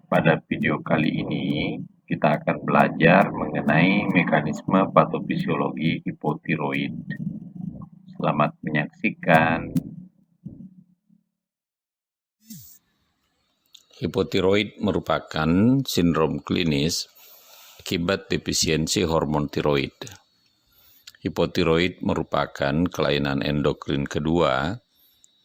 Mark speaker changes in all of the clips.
Speaker 1: Pada video kali ini, kita akan belajar mengenai mekanisme patofisiologi hipotiroid. Selamat menyaksikan.
Speaker 2: Hipotiroid merupakan sindrom klinis akibat defisiensi hormon tiroid. Hipotiroid merupakan kelainan endokrin kedua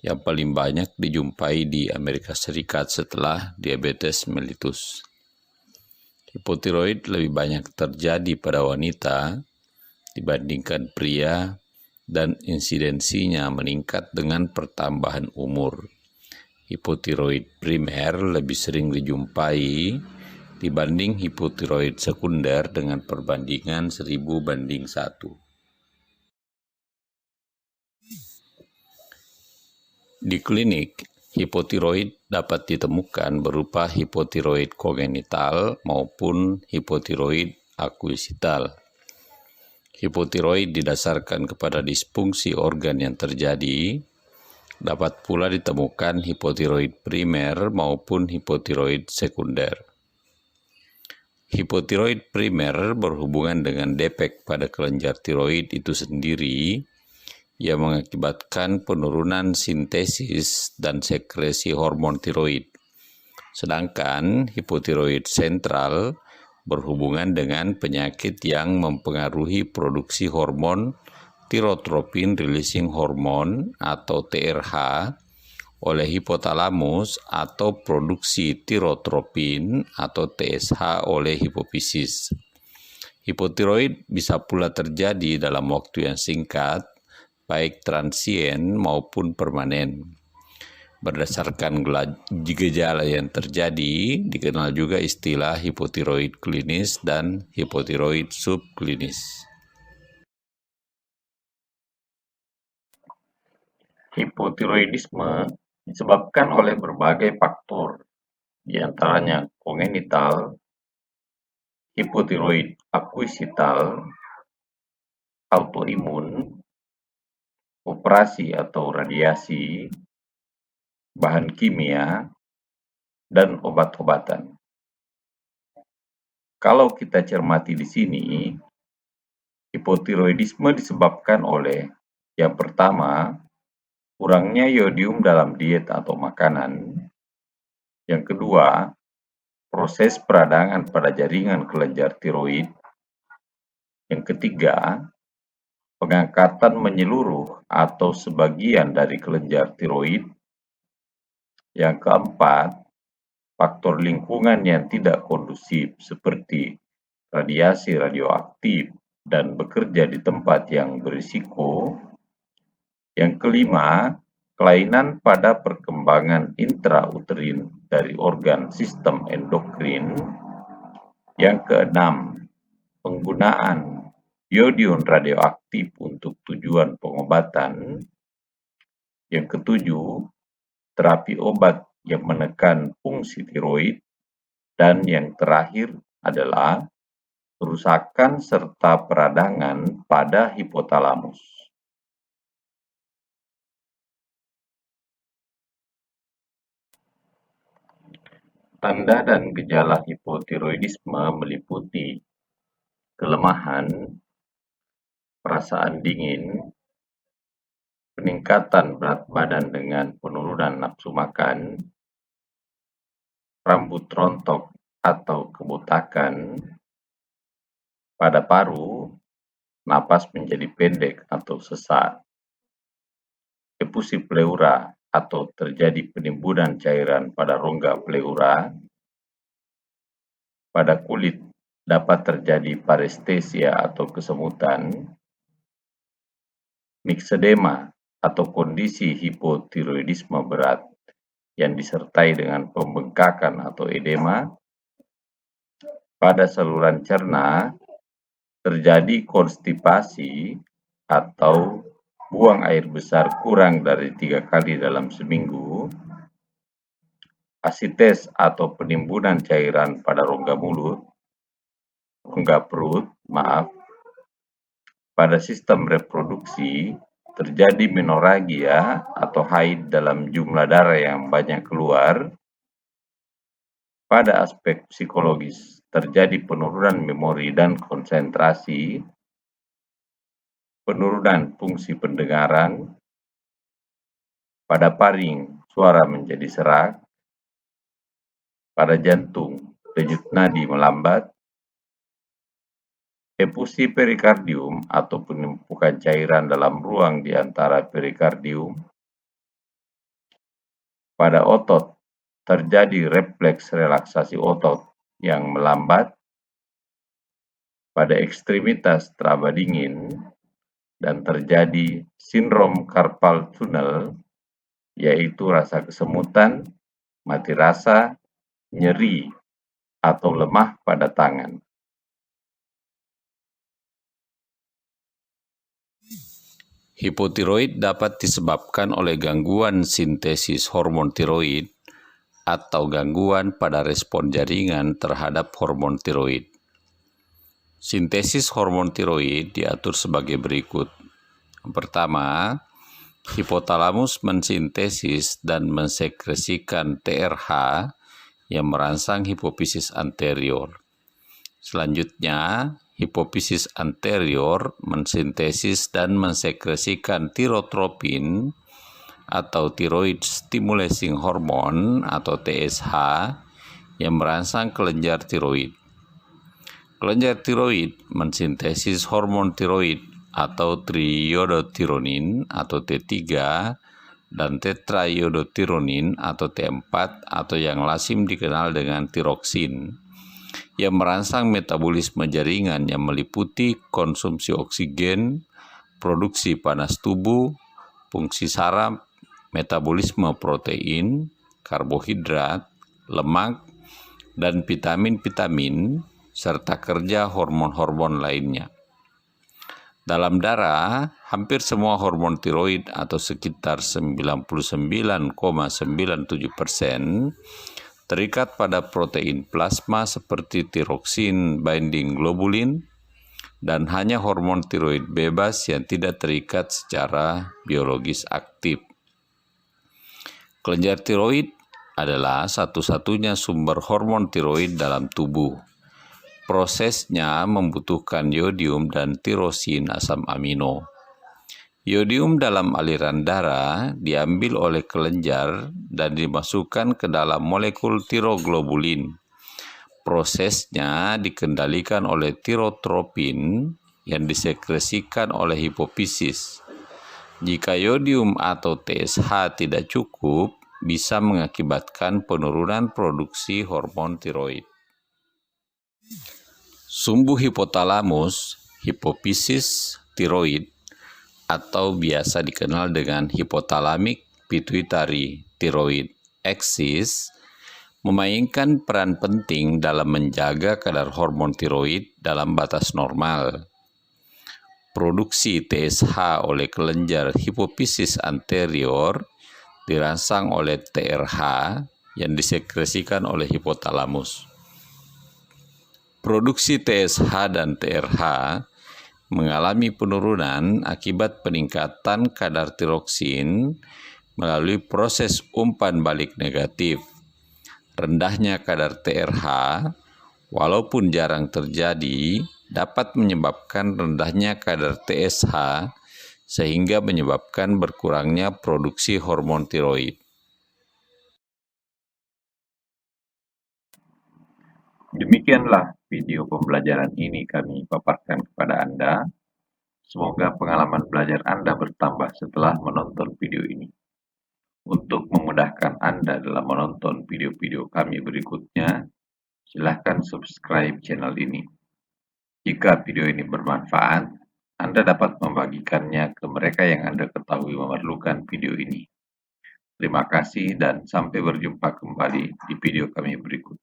Speaker 2: yang paling banyak dijumpai di Amerika Serikat setelah diabetes mellitus. Hipotiroid lebih banyak terjadi pada wanita dibandingkan pria dan insidensinya meningkat dengan pertambahan umur. Hipotiroid primer lebih sering dijumpai dibanding hipotiroid sekunder dengan perbandingan 1000:1. Di klinik, hipotiroid dapat ditemukan berupa hipotiroid kongenital maupun hipotiroid akuisital. Hipotiroid didasarkan kepada disfungsi organ yang terjadi. Dapat pula ditemukan hipotiroid primer maupun hipotiroid sekunder. Hipotiroid primer berhubungan dengan defek pada kelenjar tiroid itu sendiri yang mengakibatkan penurunan sintesis dan sekresi hormon tiroid. Sedangkan hipotiroid sentral berhubungan dengan penyakit yang mempengaruhi produksi hormon tirotropin releasing hormone atau TRH oleh hipotalamus atau produksi tirotropin atau TSH oleh hipofisis. Hipotiroid bisa pula terjadi dalam waktu yang singkat, baik transien maupun permanen. Berdasarkan gejala yang terjadi, dikenal juga istilah hipotiroid klinis dan hipotiroid subklinis.
Speaker 1: Hipotiroidisme disebabkan oleh berbagai faktor, di antaranya kongenital, hipotiroid akuisital, autoimun, operasi atau radiasi, bahan kimia, dan obat-obatan. Kalau kita cermati di sini, hipotiroidisme disebabkan oleh yang pertama, kurangnya iodium dalam diet atau makanan. Yang kedua, proses peradangan pada jaringan kelenjar tiroid. Yang ketiga, pengangkatan menyeluruh atau sebagian dari kelenjar tiroid. Yang keempat, faktor lingkungan yang tidak kondusif seperti radiasi radioaktif dan bekerja di tempat yang berisiko. Yang kelima, kelainan pada perkembangan intrauterin dari organ sistem endokrin. Yang keenam, penggunaan iodium radioaktif untuk tujuan pengobatan. Yang ketujuh, terapi obat yang menekan fungsi tiroid. Dan yang terakhir adalah kerusakan serta peradangan pada hipotalamus. Tanda dan gejala hipotiroidisme meliputi kelemahan, perasaan dingin, peningkatan berat badan dengan penurunan nafsu makan, rambut rontok atau kebotakan, pada paru, napas menjadi pendek atau sesak, efusi pleura atau terjadi penimbunan cairan pada rongga pleura, pada kulit dapat terjadi parestesia atau kesemutan, miksedema atau kondisi hipotiroidisme berat yang disertai dengan pembengkakan atau edema, pada saluran cerna terjadi konstipasi atau buang air besar kurang dari 3 kali dalam seminggu, asites atau penimbunan cairan pada rongga perut, pada sistem reproduksi terjadi menoragia atau haid dalam jumlah darah yang banyak keluar, Pada aspek psikologis, terjadi penurunan memori dan konsentrasi, penurunan fungsi pendengaran, pada paring suara menjadi serak, pada jantung denyut nadi melambat, efusi perikardium atau penumpukan cairan dalam ruang di antara perikardium, pada otot terjadi refleks relaksasi otot yang melambat, pada ekstremitas teraba dingin, dan terjadi sindrom carpal tunnel, yaitu rasa kesemutan, mati rasa, nyeri, atau lemah pada tangan.
Speaker 2: Hipotiroid dapat disebabkan oleh gangguan sintesis hormon tiroid atau gangguan pada respon jaringan terhadap hormon tiroid. Sintesis hormon tiroid diatur sebagai berikut. Pertama, hipotalamus mensintesis dan mensekresikan TRH yang merangsang hipofisis anterior. Selanjutnya, hipofisis anterior mensintesis dan mensekresikan tirotropin atau thyroid stimulating hormone atau TSH yang merangsang kelenjar tiroid. Kelenjar tiroid mensintesis hormon tiroid atau triiodotironin atau T3 dan tetraiodotironin atau T4 atau yang lazim dikenal dengan tiroksin yang merangsang metabolisme jaringan yang meliputi konsumsi oksigen, produksi panas tubuh, fungsi saraf, metabolisme protein, karbohidrat, lemak, dan vitamin-vitamin, serta kerja hormon-hormon lainnya. Dalam darah, hampir semua hormon tiroid atau sekitar 99,97% terikat pada protein plasma seperti tiroksin binding globulin, dan hanya hormon tiroid bebas yang tidak terikat secara biologis aktif. Kelenjar tiroid adalah satu-satunya sumber hormon tiroid dalam tubuh. Prosesnya membutuhkan yodium dan tirosin asam amino. Yodium dalam aliran darah diambil oleh kelenjar dan dimasukkan ke dalam molekul tiroglobulin. Prosesnya dikendalikan oleh tirotropin yang disekresikan oleh hipofisis. Jika yodium atau TSH tidak cukup, bisa mengakibatkan penurunan produksi hormon tiroid. Sumbu hipotalamus, hipofisis tiroid, atau biasa dikenal dengan hypothalamic pituitary thyroid axis, memainkan peran penting dalam menjaga kadar hormon tiroid dalam batas normal. Produksi TSH oleh kelenjar hipofisis anterior dirangsang oleh TRH yang disekresikan oleh hipotalamus. Produksi TSH dan TRH mengalami penurunan akibat peningkatan kadar tiroksin melalui proses umpan balik negatif. Rendahnya kadar TRH, walaupun jarang terjadi, dapat menyebabkan rendahnya kadar TSH sehingga menyebabkan berkurangnya produksi hormon tiroid.
Speaker 1: Demikianlah video pembelajaran ini kami paparkan kepada Anda. Semoga pengalaman belajar Anda bertambah setelah menonton video ini. Untuk memudahkan Anda dalam menonton video-video kami berikutnya, silahkan subscribe channel ini. Jika video ini bermanfaat, Anda dapat membagikannya ke mereka yang Anda ketahui memerlukan video ini. Terima kasih dan sampai berjumpa kembali di video kami berikutnya.